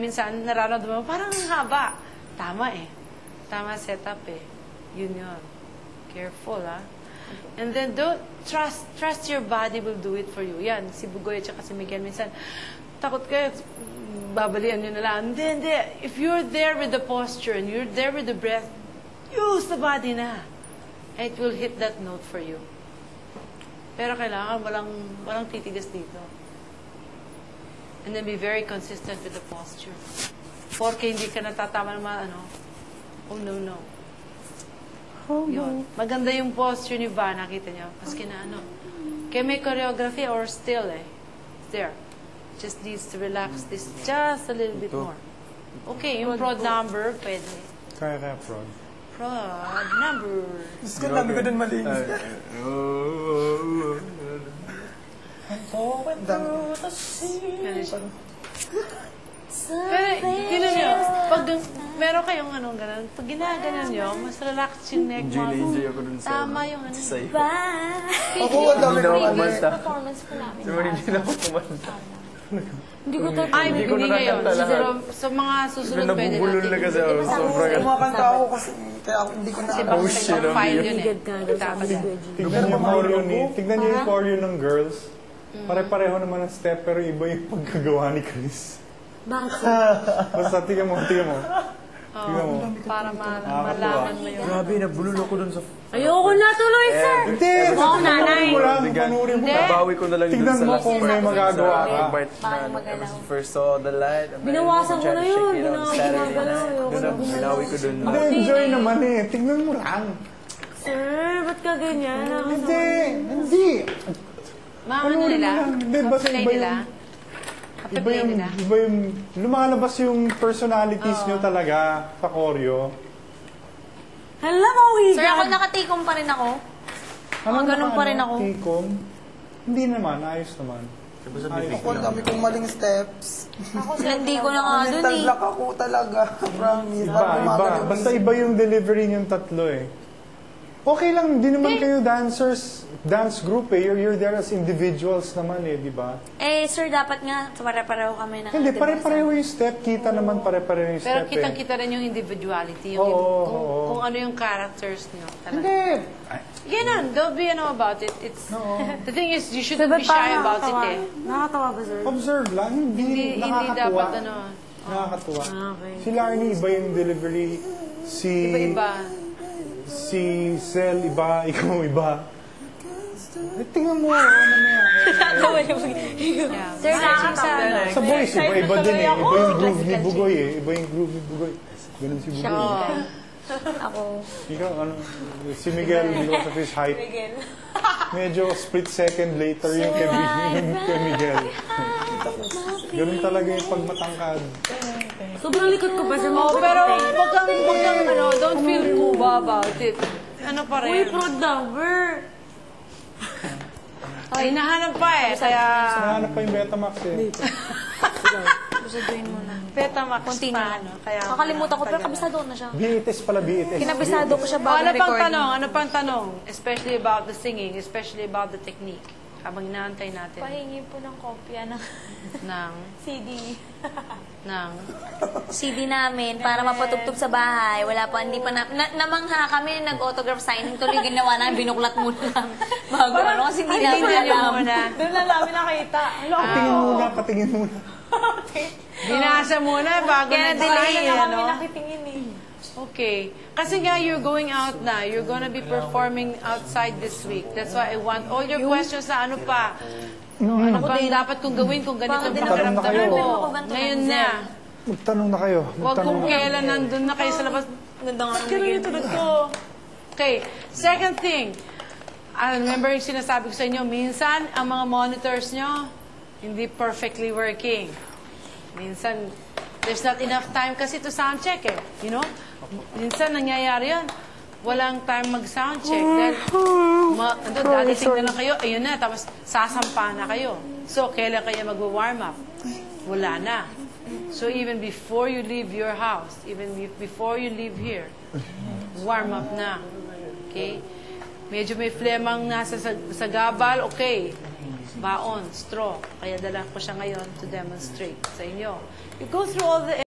Minsan, nararamdaman mo, parang ang haba. Tama eh. Tama setup eh. Yun yun. Careful, ah. And then, don't trust your body will do it for you. Yan, si Bugoy at si Miguel, minsan, takot kayo, babalian nyo na lang. Hindi. If you're there with the posture and you're there with the breath, use the body na. And it will hit that note for you. Pero kailangan walang titigas dito. And then be very consistent with the posture. Porque hindi ka natatama ng mga ano. Oh, no. Oh, Yun. Maganda yung posture ni Va, nakita niyo. Maski na ano. Kaya may choreography or still eh. It's there. Just needs to relax this just a little bit more. Okay, yung prod number, pwede. Kaya prod. Prod number. Gusto ko dami ko dun malinis. Ganun siya. Pero, tinan nyo, pag meron kayong anong gano'n, pag ginaganon nyo, mas relax yung neck muscle. Tama yung ano. Ako, ang dami ko kumanta. Performance po namin. Hindi na ako kumanta. Hindi ko Ay, hindi ngayon. Siguro, sa mga susunod pwede Nabubulol na kasi ako. Sobrang kumakanta ako kasi kaya ako hindi ko na Kasi alam. baka sa file yun eh. Tatagal. Tignan niyo yung choreo tignan niyo yung choreo ng girls. Pare-pareho naman ang step pero iba yung pagkagawa ni Chris. Bakit? Basta tignan mo. Tignan mo. Para malaman mo yun. Grabe, nabulol ako dun sa... Ayoko na tuloy, sir! Hindi! Oo, nanay. Panurin mo. Nabawi ko na lang Tignan mo kung may magagawa ka. part na first saw the light. Binawasan ko na yun. Ginagalaw. Binawi ko dun. Hindi, enjoy naman eh. Tignan mo lang. Sir, ba't ka ganyan? Hindi. Mga ano nila? Hindi, basta Play iba nila? iba yung, lumalabas yung personalities nyo talaga sa choreo. Hala, mauhigan. Sir, ako nakatikom pa rin ako. Ganun pa rin ako. Tikom? Hindi naman, ayos naman. Ako, ang dami kong maling steps. Hindi ko na nga dun Mental eh. block ako talaga. Promise. Iba. Basta iba yung delivery yung tatlo eh. Okay lang, hindi naman kayo dance group eh. You're there as individuals naman eh, di ba? Eh, sir, dapat nga pare-pareho kami na. Hindi, pare-pareho yung step. Kita naman pare-pareho yung Pero step kitang-kita rin yung individuality. Yung, kung ano yung characters nyo. Talaga. Hindi. Ganun. Don't be about it. It's, the thing is, you shouldn't be shy about it eh. Nakakatawa ba, sir? Observe lang, hindi Hindi dapat nakakatuwa. ano. Nakakatuwa. Okay. Si Larnie, iba yung delivery. Iba-iba. Si Sel, iba. Ikaw, iba. Eh, tingnan mo, ano na yan. Yeah. Sir, nakakatawa. Sa boys, iba-iba din eh. Iba yung groove ni Bugoy eh. Iba yung groove ni Bugoy. Ganun si Bugoy. Oo. Ako. Ikaw, ano, si Miguel, because of his height. Medyo split second later yung kay Miguel. Ganun talaga yung pagmatangkad. Sobrang likod ko pa, sir. Oh, pero wag kang ano, don't feel kuba about it. Ano pa Uy, rin? prod number. Ay, nahanap pa eh. Kaya, Nahanap pa yung Betamax eh. Busaduhin mo na. Betamax Continue. pa. Ano, kaya, Kakalimutan ko, pero kabisado na siya. BTS pala, BTS. Kinabisado ko siya Oh, bago ano pang recording. tanong? Ano pang tanong? Especially about the singing, especially about the technique. Habang inaantay natin Pahingi po ng kopya ng ng CD. CD namin para mapatugtog sa bahay. Wala pa, hindi pa namangha kami, nag-autograph signing. Tuloy ginawa namin, binuklat muna namin. Bago ano, kasi hindi namin alam. Doon lang namin nakita. Patingin muna. Binasa muna bago Kaya nag-sign, Kami ano? nakitingin eh. Okay. Kasi nga, you're going out na. You're gonna be performing outside this week. That's why I want all your questions na ano pa. Ano pa dapat kong gawin kung ganito ang Magtanong na kayo. pakiramdam ko. Ngayon na. Magtanong na kayo. Huwag kung kailan nandun na kayo sa labas. Ganda nga Ganun yung tulad ko. Okay. Second thing. Remember yung sinasabi ko sa inyo, minsan, ang mga monitors nyo, hindi perfectly working. Minsan, there's not enough time kasi to sound check eh. You know? Minsan, nangyayari yun. Walang time mag-sound check. Dahil, dadating na lang kayo, ayun na, tapos sasampa na kayo. So, kailan kayo mag-warm up? Wala na. So, even before you leave your house, even before you leave here, warm up na. Okay? Medyo may flemang nasa sa gabal, okay. baon, straw. Kaya dala ko siya ngayon to demonstrate sa inyo. You go through all the